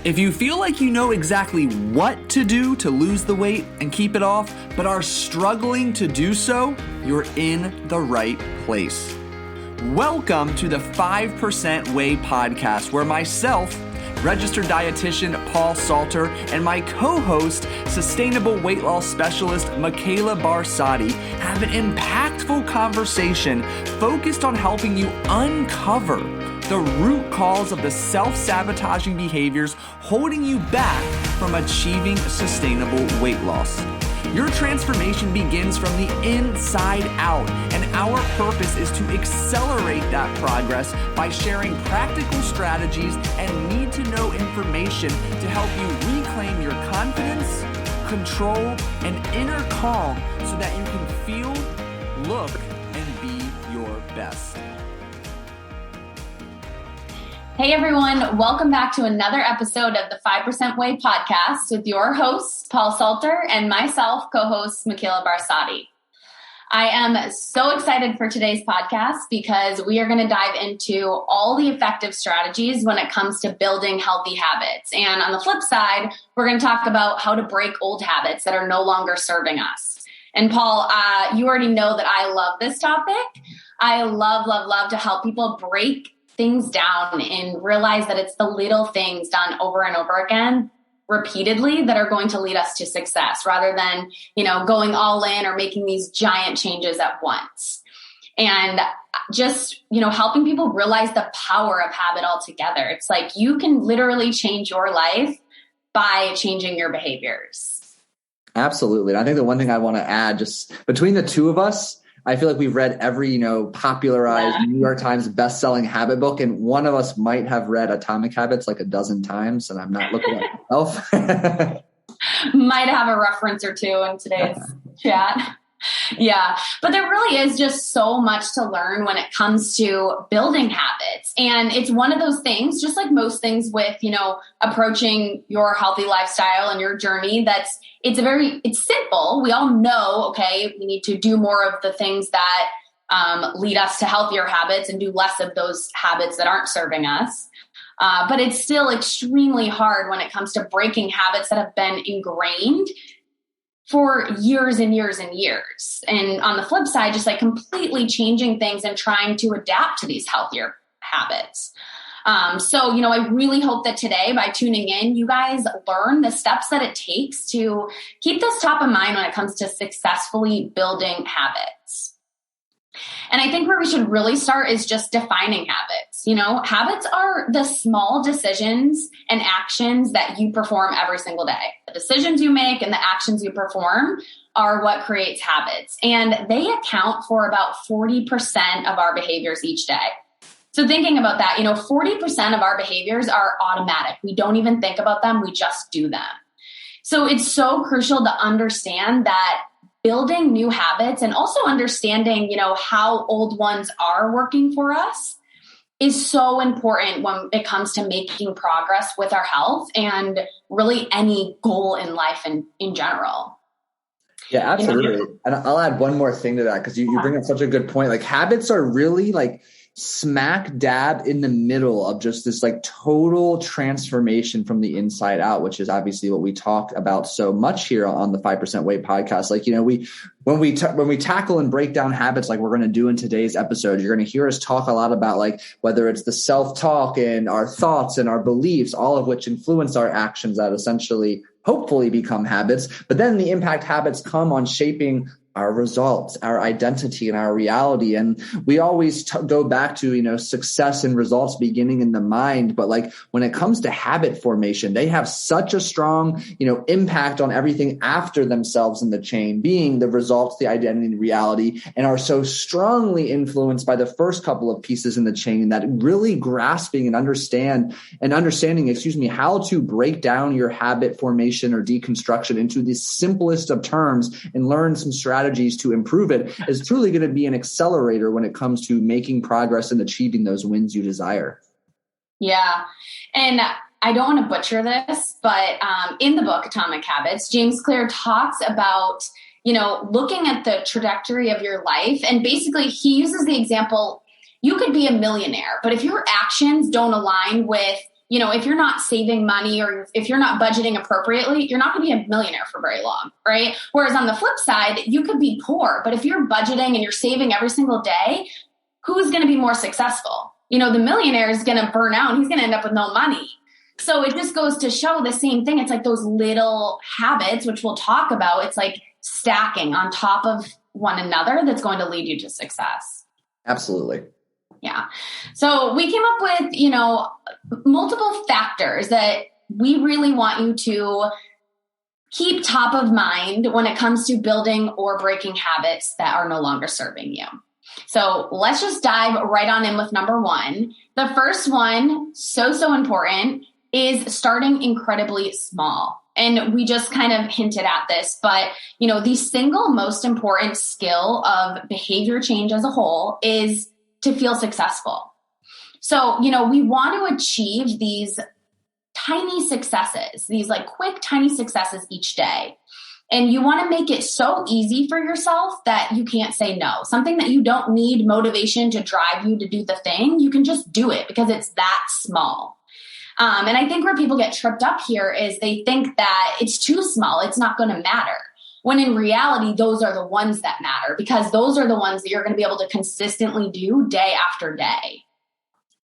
If you feel like you know exactly what to do to lose the weight and keep it off, but are struggling to do so, you're in the right place. Welcome to the 5% Way podcast, where myself, registered dietitian Paul Salter, and my co-host, sustainable weight loss specialist Micheala Barsadi, have an impactful conversation focused on helping you uncover the root cause of the self-sabotaging behaviors holding you back from achieving sustainable weight loss. Your transformation begins from the inside out, and our purpose is to accelerate that progress by sharing practical strategies and need-to-know information to help you reclaim your confidence, control, and inner calm so that you can feel, look, and be your best. Hey everyone, welcome back to another episode of the 5% Way podcast with your host, Paul Salter, and myself, co-host Micheala Barsadi. I am so excited for today's podcast because we are going to dive into all the effective strategies when it comes to building healthy habits. And on the flip side, we're going to talk about how to break old habits that are no longer serving us. And Paul, you already know that I love this topic. I love to help people break things down and realize that it's the little things done over and over again repeatedly that are going to lead us to success rather than, going all in or making these giant changes at once. And just, helping people realize the power of habit altogether. It's like you can literally change your life by changing your behaviors. Absolutely. And I think the one thing I want to add, just between the two of us, I feel like we've read every, popularized New York Times best-selling habit book, and one of us might have read Atomic Habits like a dozen times, and I'm not looking at myself. Might have a reference or two in today's chat. Yeah, but there really is just so much to learn when it comes to building habits. And it's one of those things, just like most things with, approaching your healthy lifestyle and your journey, it's simple. We all know, okay, we need to do more of the things that lead us to healthier habits and do less of those habits that aren't serving us. But it's still extremely hard when it comes to breaking habits that have been ingrained for years and years and years. And on the flip side, just like completely changing things and trying to adapt to these healthier habits. So, I really hope that today by tuning in, you guys learn the steps that it takes to keep this top of mind when it comes to successfully building habits. And I think where we should really start is just defining habits. Habits are the small decisions and actions that you perform every single day. The decisions you make and the actions you perform are what creates habits. And they account for about 40% of our behaviors each day. So thinking about that, 40% of our behaviors are automatic. We don't even think about them. We just do them. So it's so crucial to understand that building new habits and also understanding, how old ones are working for us is so important when it comes to making progress with our health and really any goal in life in general. Yeah, absolutely. And I'll add one more thing to that because you bring up such a good point. Like habits are really like smack dab in the middle of just this like total transformation from the inside out, which is obviously what we talk about so much here on the 5% Way podcast. Like, when we tackle and break down habits, like we're going to do in today's episode, you're going to hear us talk a lot about like whether it's the self-talk and our thoughts and our beliefs, all of which influence our actions that essentially hopefully become habits. But then the impact habits come on shaping our results, our identity, and our reality. And we always go back to, success and results beginning in the mind. But like when it comes to habit formation, they have such a strong, impact on everything after themselves in the chain, being the results, the identity, and reality, and are so strongly influenced by the first couple of pieces in the chain that really grasping and understanding, how to break down your habit formation or deconstruction into the simplest of terms and learn some strategies to improve it is truly going to be an accelerator when it comes to making progress and achieving those wins you desire. Yeah. And I don't want to butcher this, but in the book, Atomic Habits, James Clear talks about, looking at the trajectory of your life. And basically he uses the example, you could be a millionaire, but if your actions don't align with if you're not saving money or if you're not budgeting appropriately, you're not going to be a millionaire for very long, right? Whereas on the flip side, you could be poor, but if you're budgeting and you're saving every single day, who's going to be more successful? The millionaire is going to burn out and he's going to end up with no money. So it just goes to show the same thing. It's like those little habits, which we'll talk about. It's like stacking on top of one another that's going to lead you to success. Absolutely. Yeah. So we came up with, multiple factors that we really want you to keep top of mind when it comes to building or breaking habits that are no longer serving you. So let's just dive right on in with number one. The first one, so important, is starting incredibly small. And we just kind of hinted at this, but the single most important skill of behavior change as a whole is to feel successful. So, we want to achieve these tiny successes, these like quick, tiny successes each day. And you want to make it so easy for yourself that you can't say no. Something that you don't need motivation to drive you to do the thing. You can just do it because it's that small. And I think where people get tripped up here is they think that it's too small. It's not going to matter. When in reality, those are the ones that matter because those are the ones that you're going to be able to consistently do day after day.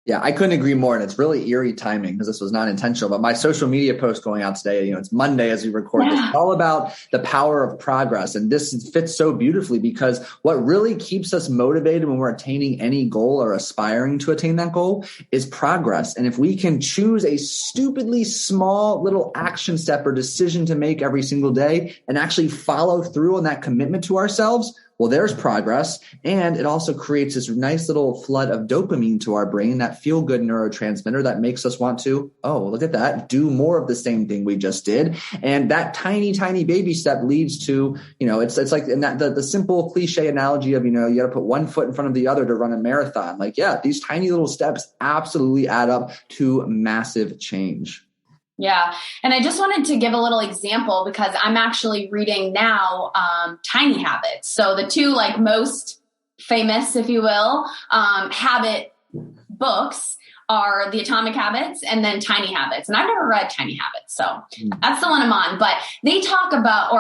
Yeah, I couldn't agree more. And it's really eerie timing because this was not intentional. But my social media post going out today, it's Monday as we record this. It's all about the power of progress. And this fits so beautifully because what really keeps us motivated when we're attaining any goal or aspiring to attain that goal is progress. And if we can choose a stupidly small little action step or decision to make every single day and actually follow through on that commitment to ourselves, well, there's progress. And it also creates this nice little flood of dopamine to our brain, that feel good neurotransmitter that makes us want to, oh, look at that, do more of the same thing we just did. And that tiny, tiny baby step leads to, it's like in that the simple cliche analogy of, you got to put one foot in front of the other to run a marathon. Like, yeah, these tiny little steps absolutely add up to massive change. Yeah. And I just wanted to give a little example because I'm actually reading now Tiny Habits. So the two most famous, if you will, habit books are The Atomic Habits and then Tiny Habits. And I've never read Tiny Habits. So that's the one I'm on. But they talk about,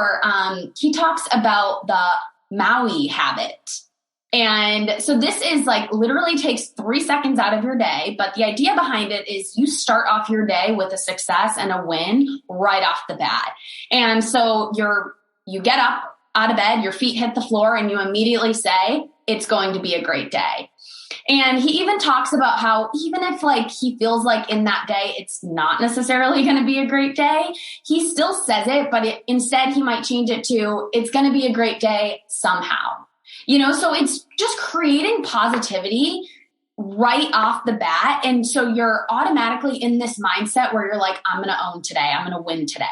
he talks about the Maui habit. And so this is literally takes 3 seconds out of your day. But the idea behind it is you start off your day with a success and a win right off the bat. And so you get up out of bed, your feet hit the floor, and you immediately say, it's going to be a great day. And he even talks about how even if he feels like in that day, it's not necessarily going to be a great day, he still says it, but instead he might change it to, it's going to be a great day somehow. So it's just creating positivity right off the bat. And so you're automatically in this mindset where you're like, I'm going to own today. I'm going to win today.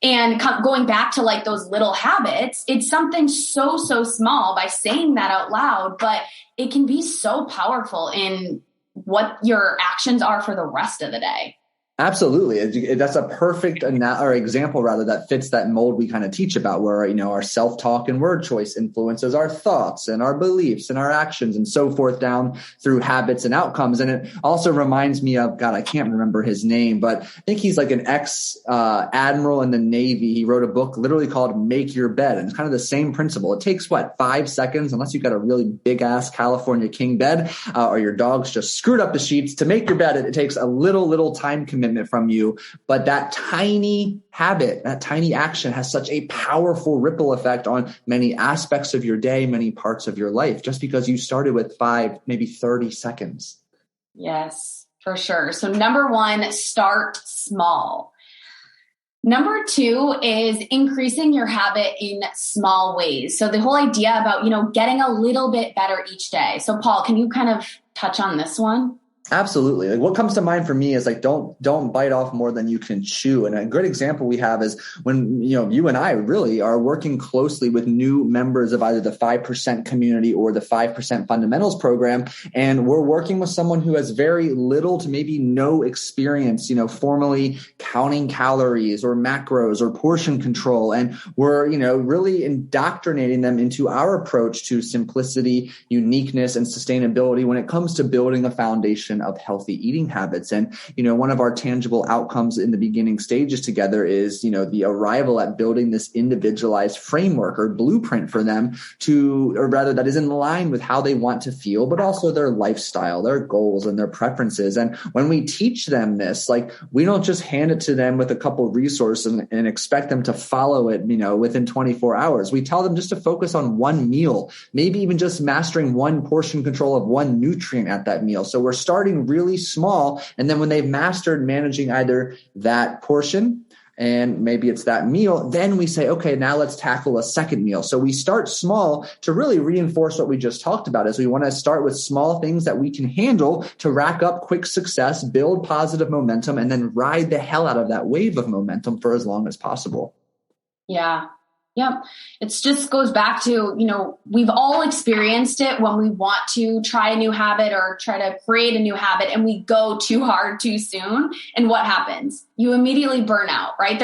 And going back to those little habits, it's something so small by saying that out loud, but it can be so powerful in what your actions are for the rest of the day. Absolutely. That's a perfect example that fits that mold we kind of teach about where, our self-talk and word choice influences our thoughts and our beliefs and our actions and so forth down through habits and outcomes. And it also reminds me of, God, I can't remember his name, but I think he's an ex-admiral in the Navy. He wrote a book literally called Make Your Bed. And it's kind of the same principle. It takes 5 seconds, unless you've got a really big ass California king bed or your dog's just screwed up the sheets to make your bed. It takes a little time commitment from you, but that tiny habit, that tiny action has such a powerful ripple effect on many aspects of your day, many parts of your life, just because you started with 5, maybe 30 seconds. Yes, for sure. So number one, start small. Number two is increasing your habit in small ways. So the whole idea about, getting a little bit better each day. So Paul, can you kind of touch on this one? Absolutely. What comes to mind for me is don't bite off more than you can chew. And a good example we have is when, you and I really are working closely with new members of either the 5% community or the 5% fundamentals program. And we're working with someone who has very little to maybe no experience, formally counting calories or macros or portion control. And we're, really indoctrinating them into our approach to simplicity, uniqueness, and sustainability when it comes to building a foundation foundation of healthy eating habits. And, one of our tangible outcomes in the beginning stages together is, the arrival at building this individualized framework or blueprint for them that is in line with how they want to feel, but also their lifestyle, their goals, and their preferences. And when we teach them this, like, we don't just hand it to them with a couple of resources and expect them to follow it, within 24 hours. We tell them just to focus on one meal, maybe even just mastering one portion control of one nutrient at that meal. So we're starting really small. And then when they've mastered managing either that portion and maybe it's that meal, then we say, okay, now let's tackle a second meal. So we start small to really reinforce what we just talked about, is we want to start with small things that we can handle to rack up quick success, build positive momentum, and then ride the hell out of that wave of momentum for as long as possible. Yeah. Yep. It just goes back to, we've all experienced it when we want to try a new habit or try to create a new habit and we go too hard too soon. And what happens? You immediately burn out, right?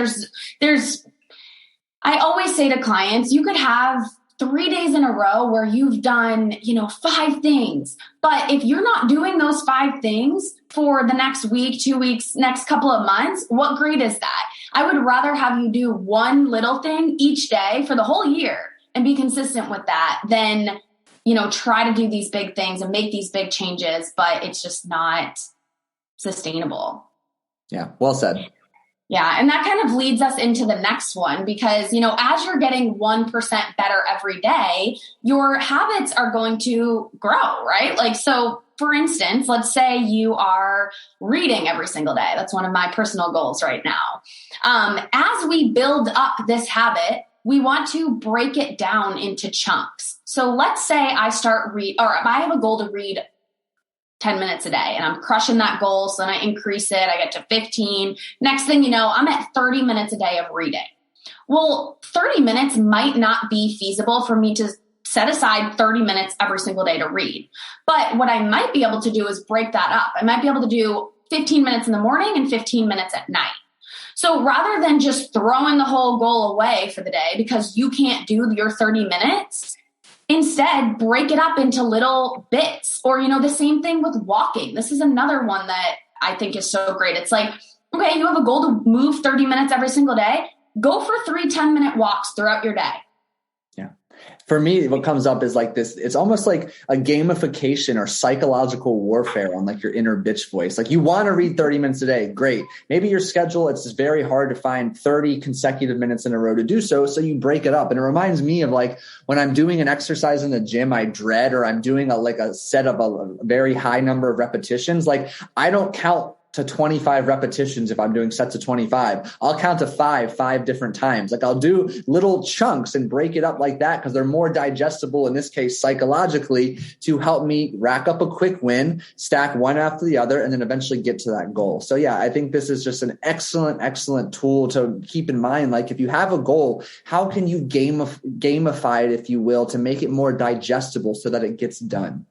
I always say to clients, you could have 3 days in a row where you've done, 5 things. But if you're not doing those 5 things for the next week, 2 weeks, next couple of months, what great is that? I would rather have you do one little thing each day for the whole year and be consistent with that than, try to do these big things and make these big changes, but it's just not sustainable. Yeah, well said. Yeah. And that kind of leads us into the next one because, as you're getting 1% better every day, your habits are going to grow, right? Like, so for instance, let's say you are reading every single day. That's one of my personal goals right now. As we build up this habit, we want to break it down into chunks. So let's say I I have a goal to read 10 minutes a day and I'm crushing that goal. So then I increase it. I get to 15. Next thing you know, I'm at 30 minutes a day of reading. Well, 30 minutes might not be feasible for me to set aside 30 minutes every single day to read. But what I might be able to do is break that up. I might be able to do 15 minutes in the morning and 15 minutes at night. So rather than just throwing the whole goal away for the day because you can't do your 30 minutes, instead break it up into little bits. Or, the same thing with walking. This is another one that I think is so great. It's like, okay, you have a goal to move 30 minutes every single day. Go for 3 10-minute walks throughout your day. For me, what comes up is like this, it's almost like a gamification or psychological warfare on like your inner bitch voice. Like, you want to read 30 minutes a day. Great. Maybe your schedule, it's just very hard to find 30 consecutive minutes in a row to do so. So you break it up. And it reminds me of like when I'm doing an exercise in the gym, I dread, or I'm doing a set of a very high number of repetitions. Like, I don't count to 25 repetitions if I'm doing sets of 25. I'll count to 5 different times. Like, I'll do little chunks and break it up like that because they're more digestible, in this case, psychologically, to help me rack up a quick win, stack one after the other, and then eventually get to that goal. So yeah, I think this is just an excellent tool to keep in mind. Like, if you have a goal, how can you gamify it, if you will, to make it more digestible so that it gets done?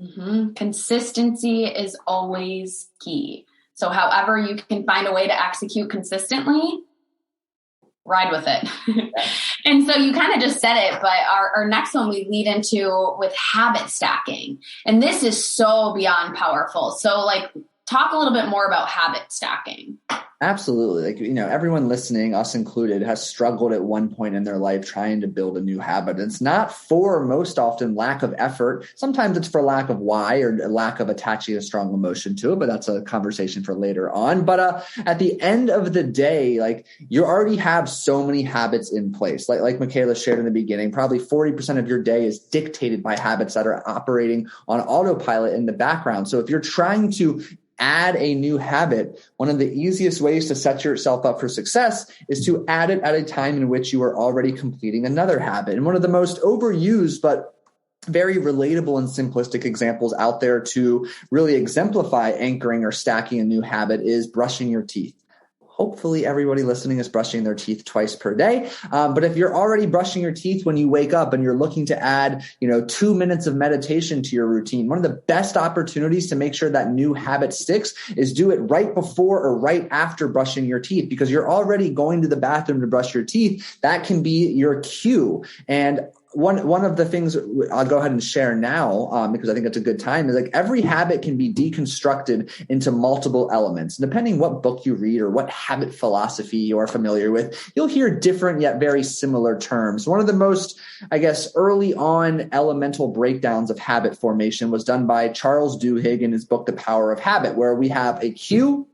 Mm-hmm. Consistency is always key. So however you can find a way to execute consistently, ride with it. And so you kind of just said it, but our next one we lead into with habit stacking. And this is so beyond powerful. So like, talk a little bit more about habit stacking. Absolutely. Like, everyone listening, us included, has struggled at one point in their life trying to build a new habit. It's not for, most often, lack of effort. Sometimes it's for lack of why or lack of attaching a strong emotion to it, but that's a conversation for later on. But at the end of the day, like, you already have so many habits in place. Like Micheala shared in the beginning, probably 40% of your day is dictated by habits that are operating on autopilot in the background. So if you're trying to add a new habit, one of the easiest ways to set yourself up for success is to add it at a time in which you are already completing another habit. And one of the most overused but very relatable and simplistic examples out there to really exemplify anchoring or stacking a new habit is brushing your teeth. Hopefully everybody listening is brushing their teeth twice per day. But if you're already brushing your teeth when you wake up and you're looking to add, 2 minutes of meditation to your routine, one of the best opportunities to make sure that new habit sticks is do it right before or right after brushing your teeth, because you're already going to the bathroom to brush your teeth. That can be your cue. And one of the things I'll go ahead and share now, because I think it's a good time, is like every habit can be deconstructed into multiple elements. Depending what book you read or what habit philosophy you are familiar with, you'll hear different yet very similar terms. One of the most, I guess, early on elemental breakdowns of habit formation was done by Charles Duhigg in his book, The Power of Habit, where we have a cue,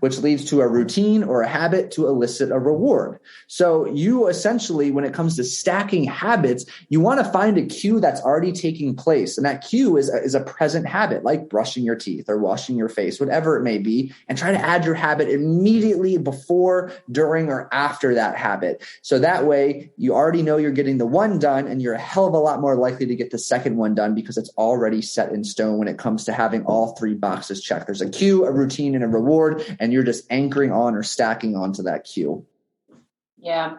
which leads to a routine or a habit to elicit a reward. So you essentially, when it comes to stacking habits, you want to find a cue that's already taking place. And that cue is a present habit, like brushing your teeth or washing your face, whatever it may be, and try to add your habit immediately before, during, or after that habit. So that way you already know you're getting the one done, and you're a hell of a lot more likely to get the second one done because it's already set in stone when it comes to having all three boxes checked. There's a cue, a routine, and a reward, and you're just anchoring on or stacking onto that cue. Yeah.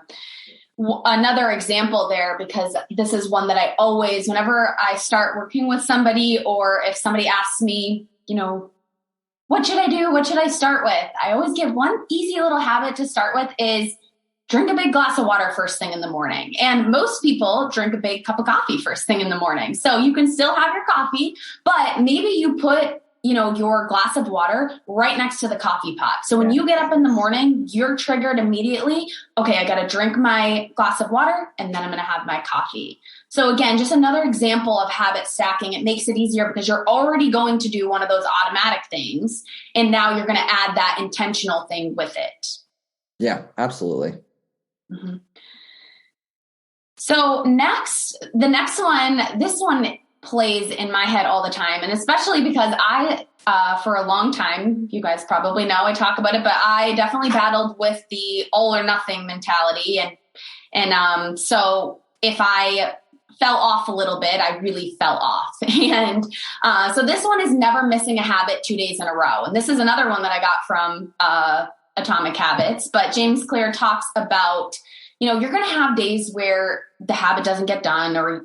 Another example there, because this is one that I always, whenever I start working with somebody, or if somebody asks me, what should I do? What should I start with? I always give one easy little habit to start with is drink a big glass of water first thing in the morning. And most people drink a big cup of coffee first thing in the morning. So you can still have your coffee, but maybe you put your glass of water right next to the coffee pot. So when you get up in the morning, you're triggered immediately. Okay, I got to drink my glass of water and then I'm going to have my coffee. So again, just another example of habit stacking. It makes it easier because you're already going to do one of those automatic things. And now you're going to add that intentional thing with it. Yeah, absolutely. Mm-hmm. So the next one, this one plays in my head all the time. And especially because I, for a long time, you guys probably know I talk about it, but I definitely battled with the all or nothing mentality. And so if I fell off a little bit, I really fell off. And so this one is never missing a habit 2 days in a row. And this is another one that I got from Atomic Habits. But James Clear talks about, you're going to have days where the habit doesn't get done, or,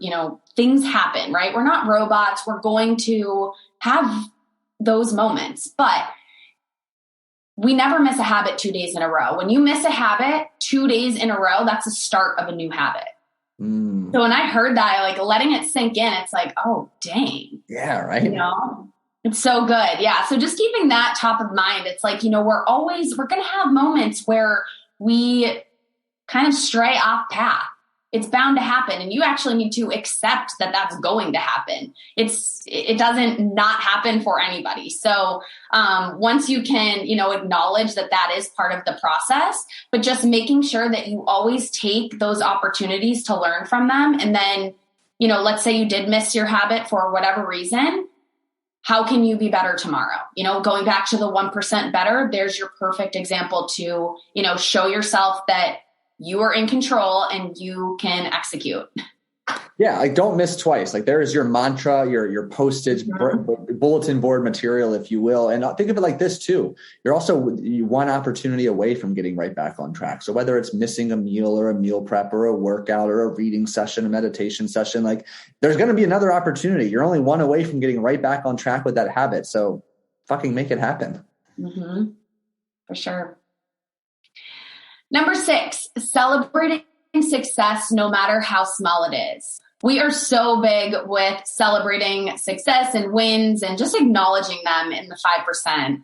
things happen, right? We're not robots. We're going to have those moments, but we never miss a habit 2 days in a row. When you miss a habit 2 days in a row, that's the start of a new habit. So when I heard that, letting it sink in, it's like, oh, dang. Yeah, right. It's so good. Yeah. So just keeping that top of mind, it's like, we're going to have moments where we kind of stray off path. It's bound to happen. And you actually need to accept that that's going to happen. It doesn't not happen for anybody. So once you can, acknowledge that that is part of the process, but just making sure that you always take those opportunities to learn from them. And then, let's say you did miss your habit for whatever reason. How can you be better tomorrow? Going back to the 1% better, there's your perfect example to, show yourself that you are in control and you can execute. Yeah. Don't miss twice. There is your mantra, your postage, bulletin board material, if you will. And think of it like this too. You're also one opportunity away from getting right back on track. So whether it's missing a meal or a meal prep or a workout or a reading session, a meditation session, there's going to be another opportunity. You're only one away from getting right back on track with that habit. So fucking make it happen. Mm-hmm. For sure. Number 6, celebrating success no matter how small it is. We are so big with celebrating success and wins and just acknowledging them in the 5%,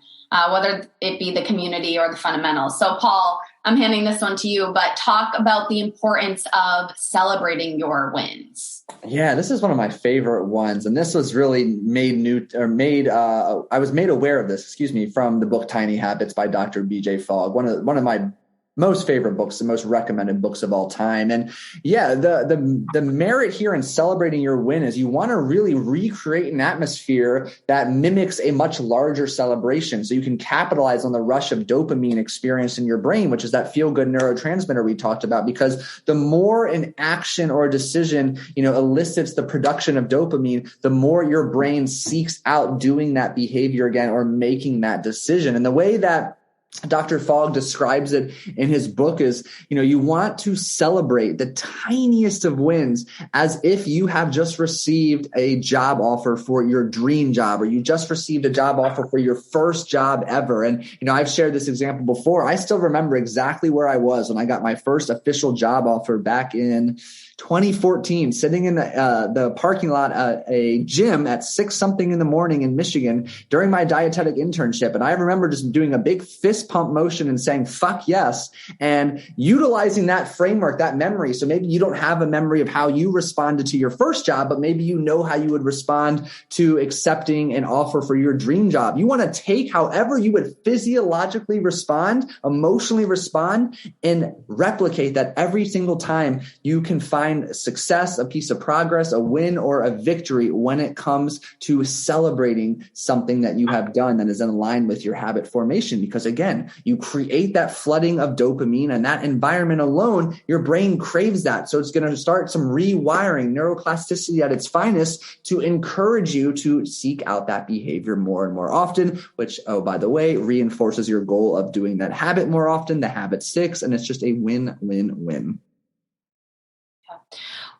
whether it be the community or the fundamentals. So Paul, I'm handing this one to you, but talk about the importance of celebrating your wins. Yeah, this is one of my favorite ones. And this was really I was made aware of this, from the book Tiny Habits by Dr. BJ Fogg, one of my most favorite books, the most recommended books of all time. And yeah, the merit here in celebrating your win is you want to really recreate an atmosphere that mimics a much larger celebration. So you can capitalize on the rush of dopamine experienced in your brain, which is that feel-good neurotransmitter we talked about, because the more an action or a decision, elicits the production of dopamine, the more your brain seeks out doing that behavior again or making that decision. And the way that Dr. Fogg describes it in his book is, you want to celebrate the tiniest of wins as if you have just received a job offer for your dream job, or you just received a job offer for your first job ever. And, I've shared this example before. I still remember exactly where I was when I got my first official job offer back in 2014, sitting in the parking lot at a gym at 6 something in the morning in Michigan during my dietetic internship. And I remember just doing a big fist pump motion and saying, fuck yes, and utilizing that framework, that memory. So maybe you don't have a memory of how you responded to your first job, but maybe you know how you would respond to accepting an offer for your dream job. You want to take however you would physiologically respond, emotionally respond, and replicate that every single time you can find success, a piece of progress, a win, or a victory when it comes to celebrating something that you have done that is in line with your habit formation. Because again, you create that flooding of dopamine, and that environment alone, your brain craves that. So it's going to start some rewiring, neuroplasticity at its finest, to encourage you to seek out that behavior more and more often, which, oh, by the way, reinforces your goal of doing that habit more often. The habit sticks, and it's just a win-win-win.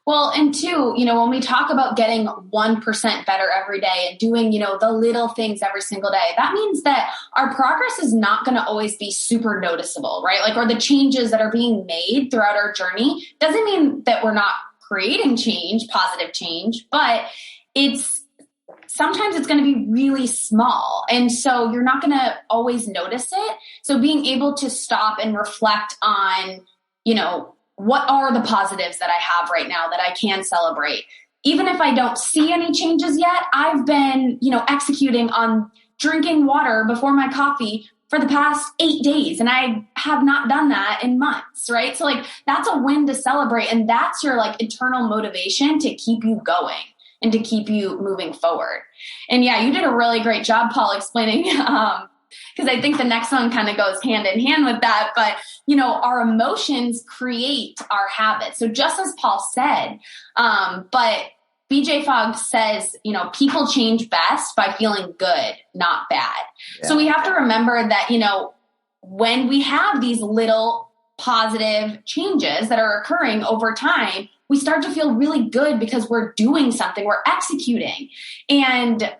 Well, and two, when we talk about getting 1% better every day and doing, the little things every single day, that means that our progress is not going to always be super noticeable, right? Or the changes that are being made throughout our journey doesn't mean that we're not creating change, positive change, but sometimes it's going to be really small. And so you're not going to always notice it. So being able to stop and reflect on, what are the positives that I have right now that I can celebrate? Even if I don't see any changes yet, I've been, executing on drinking water before my coffee for the past 8 days. And I have not done that in months, right? So that's a win to celebrate. And that's your internal motivation to keep you going and to keep you moving forward. And yeah, you did a really great job, Paul, explaining, because I think the next one kind of goes hand in hand with that. But, our emotions create our habits. So just as Paul said, but BJ Fogg says, people change best by feeling good, not bad. Yeah. So we have to remember that, when we have these little positive changes that are occurring over time, we start to feel really good because we're doing something, we're executing. And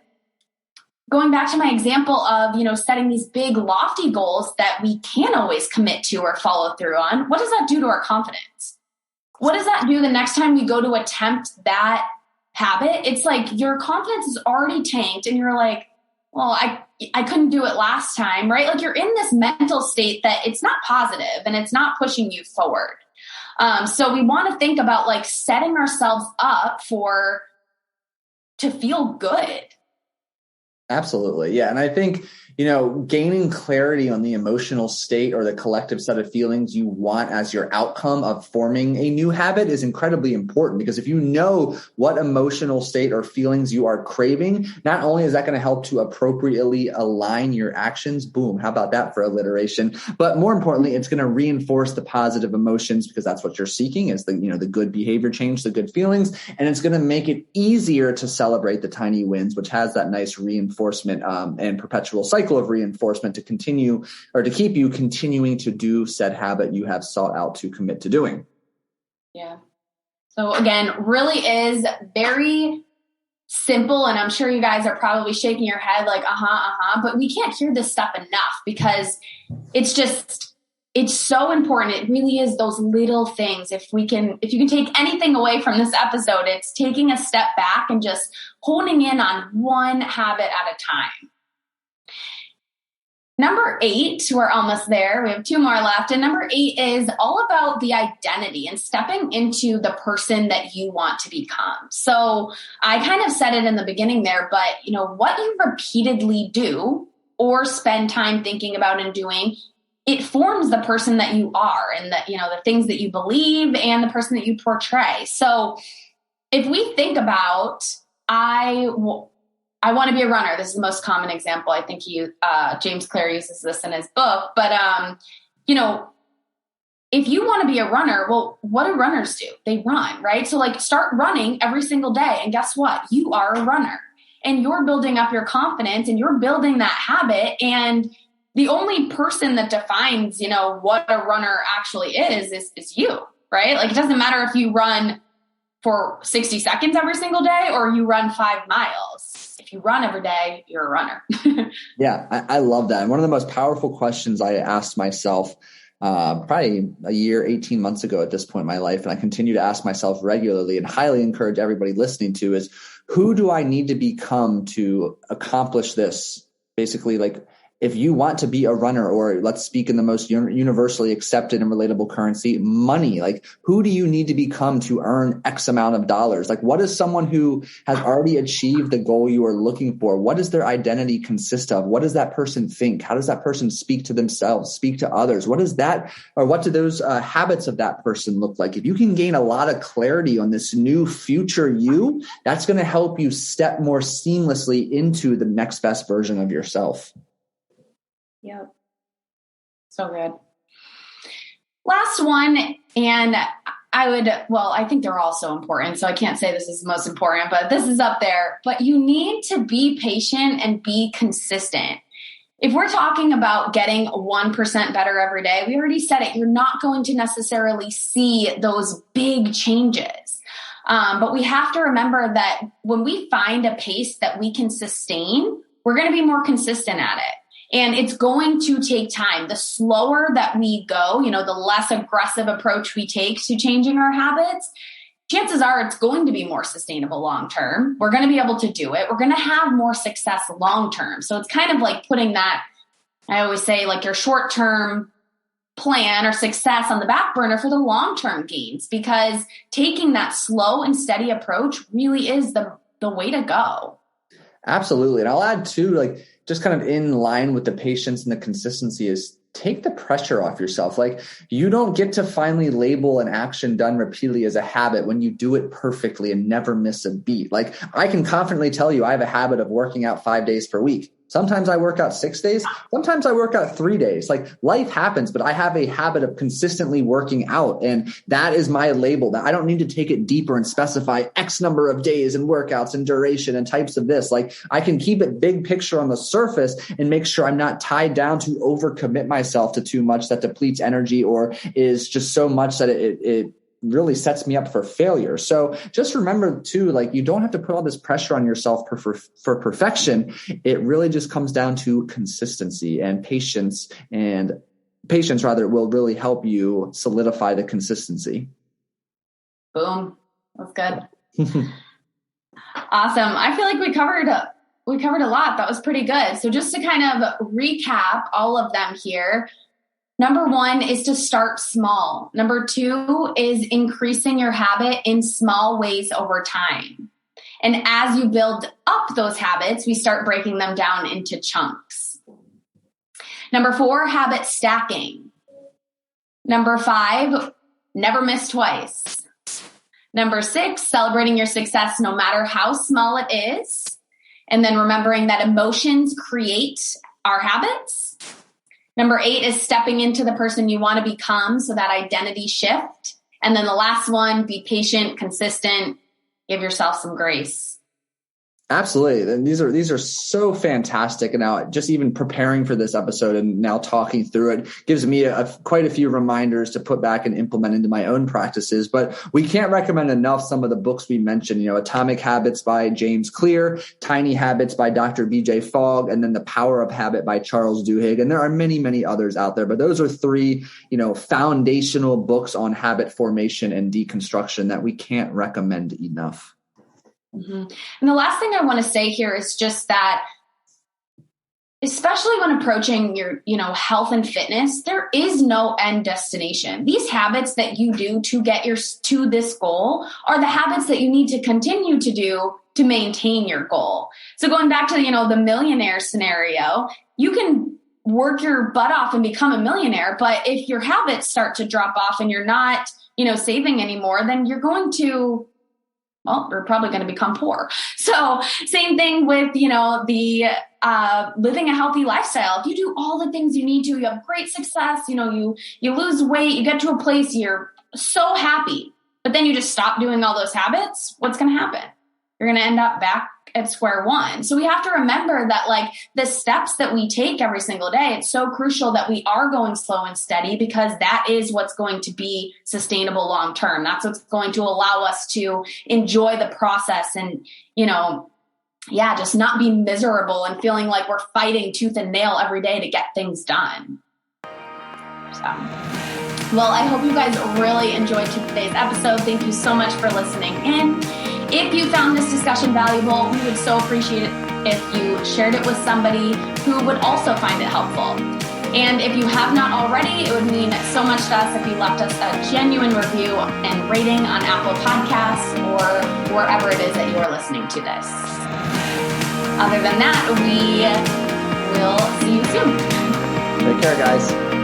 going back to my example of, setting these big lofty goals that we can't always commit to or follow through on, what does that do to our confidence? What does that do the next time we go to attempt that habit? It's your confidence is already tanked and you're like, well, I couldn't do it last time, right? You're in this mental state that it's not positive and it's not pushing you forward. So we want to think about setting ourselves up to feel good. Absolutely. Yeah. And I think, gaining clarity on the emotional state or the collective set of feelings you want as your outcome of forming a new habit is incredibly important, because if you know what emotional state or feelings you are craving, not only is that going to help to appropriately align your actions, boom, how about that for alliteration? But more importantly, it's going to reinforce the positive emotions, because that's what you're seeking is the good behavior change, the good feelings. And it's going to make it easier to celebrate the tiny wins, which has that nice reinforcement and perpetual cycle of reinforcement to continue or to keep you continuing to do said habit you have sought out to commit to doing. Yeah. So again, really is very simple. And I'm sure you guys are probably shaking your head but we can't hear this stuff enough, because it's so important. It really is those little things. If you can take anything away from this episode, it's taking a step back and just honing in on one habit at a time. Number 8, we're almost there. We have 2 more left. And number 8 is all about the identity and stepping into the person that you want to become. So I kind of said it in the beginning there, but what you repeatedly do or spend time thinking about and doing, it forms the person that you are and the things that you believe and the person that you portray. So if we think about, I want to be a runner. This is the most common example. I think James Clear uses this in his book. But, if you want to be a runner, well, what do runners do? They run, right? So start running every single day. And guess what? You are a runner and you're building up your confidence and you're building that habit. And the only person that defines, what a runner actually is you, right? It doesn't matter if you run for 60 seconds every single day or you run 5 miles. If you run every day, you're a runner. Yeah, I love that. And one of the most powerful questions I asked myself probably a year, 18 months ago at this point in my life. And I continue to ask myself regularly and highly encourage everybody listening to is, who do I need to become to accomplish this? Basically, like, if you want to be a runner, or let's speak in the most universally accepted and relatable currency, money, like, who do you need to become to earn X amount of dollars? Like, what is someone who has already achieved the goal you are looking for? What does their identity consist of? What does that person think? How does that person speak to themselves, speak to others? What is that, or what do those habits of that person look like? If you can gain a lot of clarity on this new future you, that's going to help you step more seamlessly into the next best version of yourself. Yep. So good. Last one. And I think they're all so important. So I can't say this is the most important, but this is up there. But you need to be patient and be consistent. If we're talking about getting 1% better every day, we already said it, you're not going to necessarily see those big changes. But we have to remember that when we find a pace that we can sustain, we're going to be more consistent at it. And it's going to take time. The slower that we go, the less aggressive approach we take to changing our habits, chances are it's going to be more sustainable long-term. We're going to be able to do it. We're going to have more success long-term. So it's kind of like putting that, I always say, like, your short-term plan or success on the back burner for the long-term gains, because taking that slow and steady approach really is the way to go. Absolutely. And I'll add too, like, just kind of in line with the patience and the consistency, is take the pressure off yourself. Like, you don't get to finally label an action done repeatedly as a habit when you do it perfectly and never miss a beat. Like, I can confidently tell you, I have a habit of working out 5 days per week. Sometimes I work out 6 days. Sometimes I work out 3 days. Like, life happens, but I have a habit of consistently working out. And that is my label. That I don't need to take it deeper and specify X number of days and workouts and duration and types of this. Like, I can keep it big picture on the surface and make sure I'm not tied down to overcommit myself to too much that depletes energy or is just so much that it really sets me up for failure. So just remember too, like, you don't have to put all this pressure on yourself for perfection. It really just comes down to consistency, and patience will really help you solidify the consistency. Boom. That's good. Awesome. I feel like we covered a lot. That was pretty good. So just to kind of recap all of them here, number 1 is to start small. Number 2 is increasing your habit in small ways over time. And as you build up those habits, we start breaking them down into chunks. Number 4, habit stacking. Number 5, never miss twice. Number 6, celebrating your success no matter how small it is. And then remembering that emotions create our habits. Number 8 is stepping into the person you want to become, so that identity shift. And then the last one, be patient, consistent, give yourself some grace. Absolutely. And these are so fantastic. And now just even preparing for this episode and now talking through it gives me quite a few reminders to put back and implement into my own practices. But we can't recommend enough some of the books we mentioned, Atomic Habits by James Clear, Tiny Habits by Dr. BJ Fogg, and then The Power of Habit by Charles Duhigg. And there are many, many others out there, but those are 3, foundational books on habit formation and deconstruction that we can't recommend enough. Mm-hmm. And the last thing I want to say here is just that, especially when approaching your, health and fitness, there is no end destination. These habits that you do to get to this goal are the habits that you need to continue to do to maintain your goal. So going back to, the millionaire scenario, you can work your butt off and become a millionaire, but if your habits start to drop off and you're not, saving anymore, then you're going to, you're probably going to become poor. So same thing with, the living a healthy lifestyle. If you do all the things you need to, you have great success, you lose weight, you get to a place you're so happy, but then you just stop doing all those habits, what's going to happen? You're going to end up back at square one. So we have to remember that, like, the steps that we take every single day, it's so crucial that we are going slow and steady, because that is what's going to be sustainable long term. That's what's going to allow us to enjoy the process and, just not be miserable and feeling like we're fighting tooth and nail every day to get things done. So, well, I hope you guys really enjoyed today's episode. Thank you so much for listening in. If you found this discussion valuable, we would so appreciate it if you shared it with somebody who would also find it helpful. And if you have not already, it would mean so much to us if you left us a genuine review and rating on Apple Podcasts or wherever it is that you are listening to this. Other than that, we will see you soon. Take care, guys.